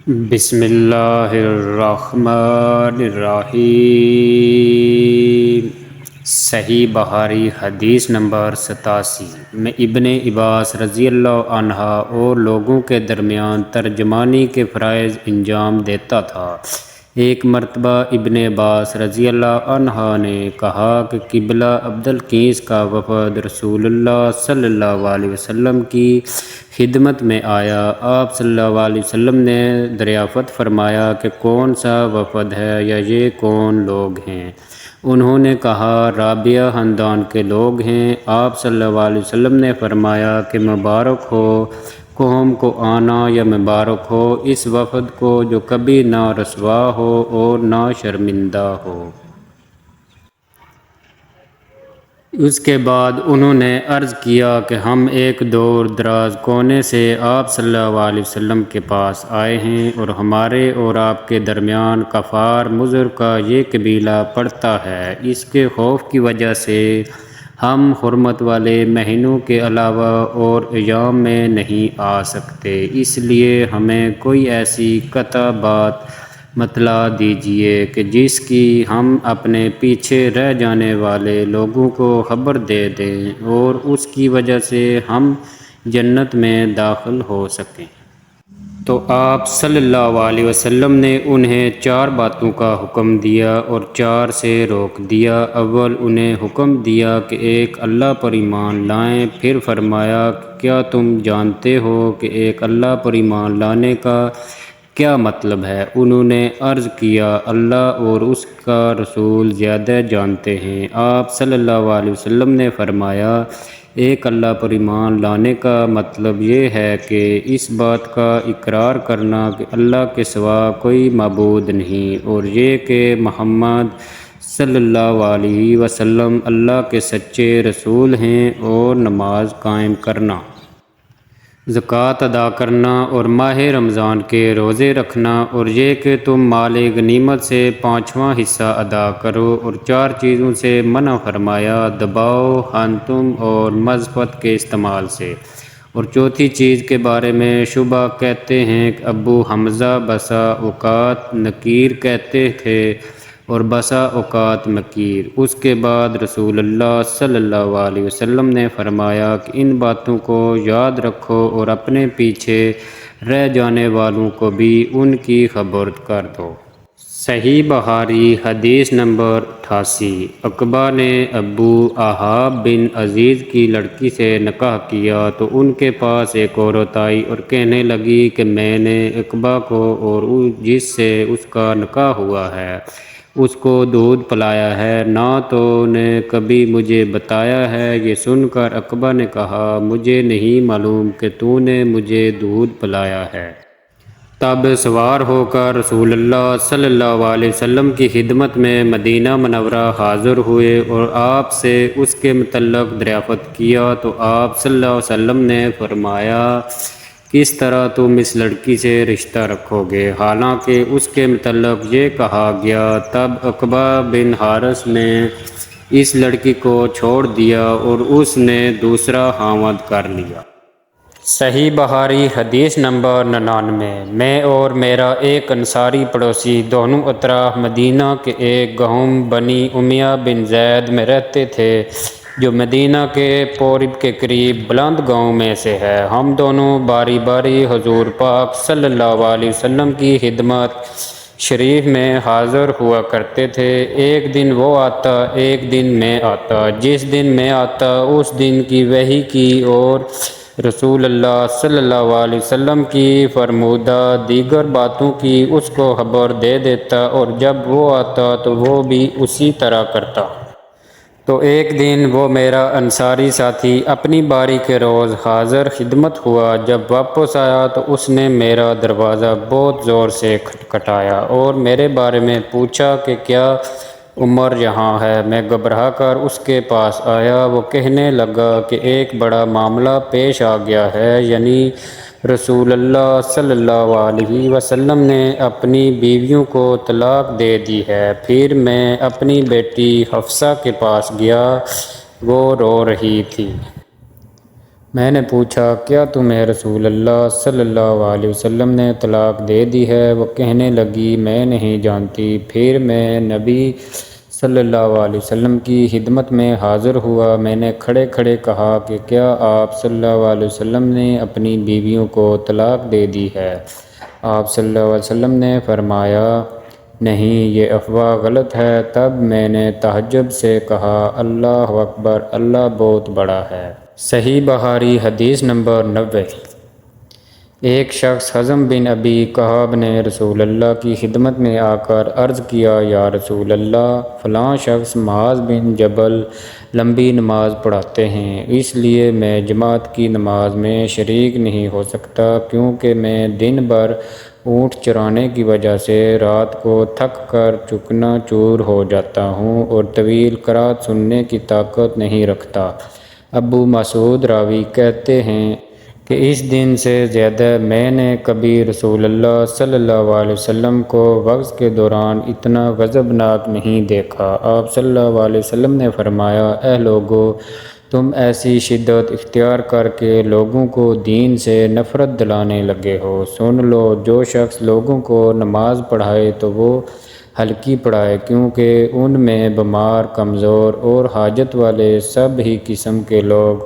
بسم اللہ الرحمن الرحیم۔ صحیح بخاری حدیث نمبر 87 میں ابن عباس رضی اللہ عنہ اور لوگوں کے درمیان ترجمانی کے فرائض انجام دیتا تھا۔ ایک مرتبہ ابن عباس رضی اللہ عنہ نے کہا کہ قبلہ عبدالقیس کا وفد رسول اللہ صلی اللہ علیہ وسلم کی خدمت میں آیا۔ آپ صلی اللہ علیہ وسلم نے دریافت فرمایا کہ کون سا وفد ہے یا یہ کون لوگ ہیں؟ انہوں نے کہا رابعہ خاندان کے لوگ ہیں۔ آپ صلی اللہ علیہ وسلم نے فرمایا کہ مبارک ہو قوم کو آنا یا مبارک ہو اس وفد کو جو کبھی نہ رسوا ہو اور نہ شرمندہ ہو۔ اس کے بعد انہوں نے عرض کیا کہ ہم ایک دور دراز کونے سے آپ صلی اللہ علیہ وسلم کے پاس آئے ہیں اور ہمارے اور آپ کے درمیان کفار مضر کا یہ قبیلہ پڑتا ہے۔ اس کے خوف کی وجہ سے ہم حرمت والے مہینوں کے علاوہ اور ایام میں نہیں آ سکتے، اس لیے ہمیں کوئی ایسی قطع بات بتلا دیجیے کہ جس کی ہم اپنے پیچھے رہ جانے والے لوگوں کو خبر دے دیں اور اس کی وجہ سے ہم جنت میں داخل ہو سکیں۔ تو آپ صلی اللہ علیہ وسلم نے انہیں 4 باتوں کا حکم دیا اور 4 سے روک دیا۔ اول انہیں حکم دیا کہ ایک اللہ پر ایمان لائیں، پھر فرمایا کہ کیا تم جانتے ہو کہ ایک اللہ پر ایمان لانے کا کیا مطلب ہے؟ انہوں نے عرض کیا اللہ اور اس کا رسول زیادہ جانتے ہیں۔ آپ صلی اللہ علیہ وسلم نے فرمایا ایک اللہ پر ایمان لانے کا مطلب یہ ہے کہ اس بات کا اقرار کرنا کہ اللہ کے سوا کوئی معبود نہیں اور یہ کہ محمد صلی اللہ علیہ وسلم اللہ کے سچے رسول ہیں، اور نماز قائم کرنا، زکوٰۃ ادا کرنا اور ماہ رمضان کے روزے رکھنا، اور یہ کہ تم مال غنیمت سے 5واں حصہ ادا کرو، اور 4 چیزوں سے منع فرمایا دباؤ، حنتم اور مذفت کے استعمال سے۔ اور چوتھی چیز کے بارے میں شعبہ کہتے ہیں کہ ابو حمزہ بسا اوقات نکیر کہتے تھے اور بسا اوقات مکیر۔ اس کے بعد رسول اللہ صلی اللہ علیہ وسلم نے فرمایا کہ ان باتوں کو یاد رکھو اور اپنے پیچھے رہ جانے والوں کو بھی ان کی خبر کر دو۔ صحیح بخاری حدیث نمبر 88۔ عقبہ نے ابو احاب بن عزیز کی لڑکی سے نکاح کیا تو ان کے پاس ایک عورت آئی اور کہنے لگی کہ میں نے عقبہ کو اور جس سے اس کا نکاح ہوا ہے اس کو دودھ پلایا ہے، نہ تو نے کبھی مجھے بتایا ہے۔ یہ سن کر عقبہ نے کہا مجھے نہیں معلوم کہ تو نے مجھے دودھ پلایا ہے۔ تب سوار ہو کر رسول اللہ صلی اللہ علیہ وسلم کی خدمت میں مدینہ منورہ حاضر ہوئے اور آپ سے اس کے متعلق دریافت کیا تو آپ صلی اللہ علیہ وسلم نے فرمایا کس طرح تم اس لڑکی سے رشتہ رکھو گے، حالانکہ اس کے متعلق یہ کہا گیا۔ تب عقبہ بن حارث نے اس لڑکی کو چھوڑ دیا اور اس نے دوسرا خاوند کر لیا۔ صحیح بخاری حدیث نمبر 99۔ میں اور میرا ایک انصاری پڑوسی دونوں اطراف مدینہ کے ایک گاؤں بنی امیہ بن زید میں رہتے تھے جو مدینہ کے پورب کے قریب بلند گاؤں میں سے ہے۔ ہم دونوں باری باری حضور پاک صلی اللہ علیہ وسلم کی خدمت شریف میں حاضر ہوا کرتے تھے۔ ایک دن وہ آتا، ایک دن میں آتا۔ جس دن میں آتا اس دن کی وحی کی اور رسول اللہ صلی اللہ علیہ وسلم کی فرمودہ دیگر باتوں کی اس کو خبر دے دیتا، اور جب وہ آتا تو وہ بھی اسی طرح کرتا۔ تو ایک دن وہ میرا انصاری ساتھی اپنی باری کے روز حاضر خدمت ہوا۔ جب واپس آیا تو اس نے میرا دروازہ بہت زور سے کھٹکھٹایا اور میرے بارے میں پوچھا کہ کیا عمر یہاں ہے؟ میں گھبرا کر اس کے پاس آیا۔ وہ کہنے لگا کہ ایک بڑا معاملہ پیش آ گیا ہے، یعنی رسول اللہ صلی اللہ علیہ وسلم نے اپنی بیویوں کو طلاق دے دی ہے۔ پھر میں اپنی بیٹی حفصہ کے پاس گیا، وہ رو رہی تھی۔ میں نے پوچھا کیا تمہیں رسول اللہ صلی اللہ علیہ وسلم نے طلاق دے دی ہے؟ وہ کہنے لگی میں نہیں جانتی۔ پھر میں نبی صلی اللہ علیہ وسلم کی خدمت میں حاضر ہوا۔ میں نے کھڑے کھڑے کہا کہ کیا آپ صلی اللہ علیہ وسلم نے اپنی بیویوں کو طلاق دے دی ہے؟ آپ صلی اللہ علیہ وسلم نے فرمایا نہیں، یہ افواہ غلط ہے۔ تب میں نے تعجب سے کہا اللہ اکبر، اللہ بہت بڑا ہے۔ صحیح بخاری حدیث نمبر 90۔ ایک شخص حزم بن ابی کعب نے رسول اللہ کی خدمت میں آ کر عرض کیا یا رسول اللہ، فلاں شخص معاذ بن جبل لمبی نماز پڑھاتے ہیں، اس لیے میں جماعت کی نماز میں شریک نہیں ہو سکتا، کیونکہ میں دن بھر اونٹ چرانے کی وجہ سے رات کو تھک کر چکنا چور ہو جاتا ہوں اور طویل قرات سننے کی طاقت نہیں رکھتا۔ ابو مسعود راوی کہتے ہیں کہ اس دن سے زیادہ میں نے کبھی رسول اللہ صلی اللہ علیہ وسلم کو وعظ کے دوران اتنا غضبناک نہیں دیکھا۔ آپ صلی اللہ علیہ وسلم نے فرمایا اے لوگو، تم ایسی شدت اختیار کر کے لوگوں کو دین سے نفرت دلانے لگے ہو۔ سن لو، جو شخص لوگوں کو نماز پڑھائے تو وہ ہلکی پڑھائے، کیونکہ ان میں بیمار، کمزور اور حاجت والے سب ہی قسم کے لوگ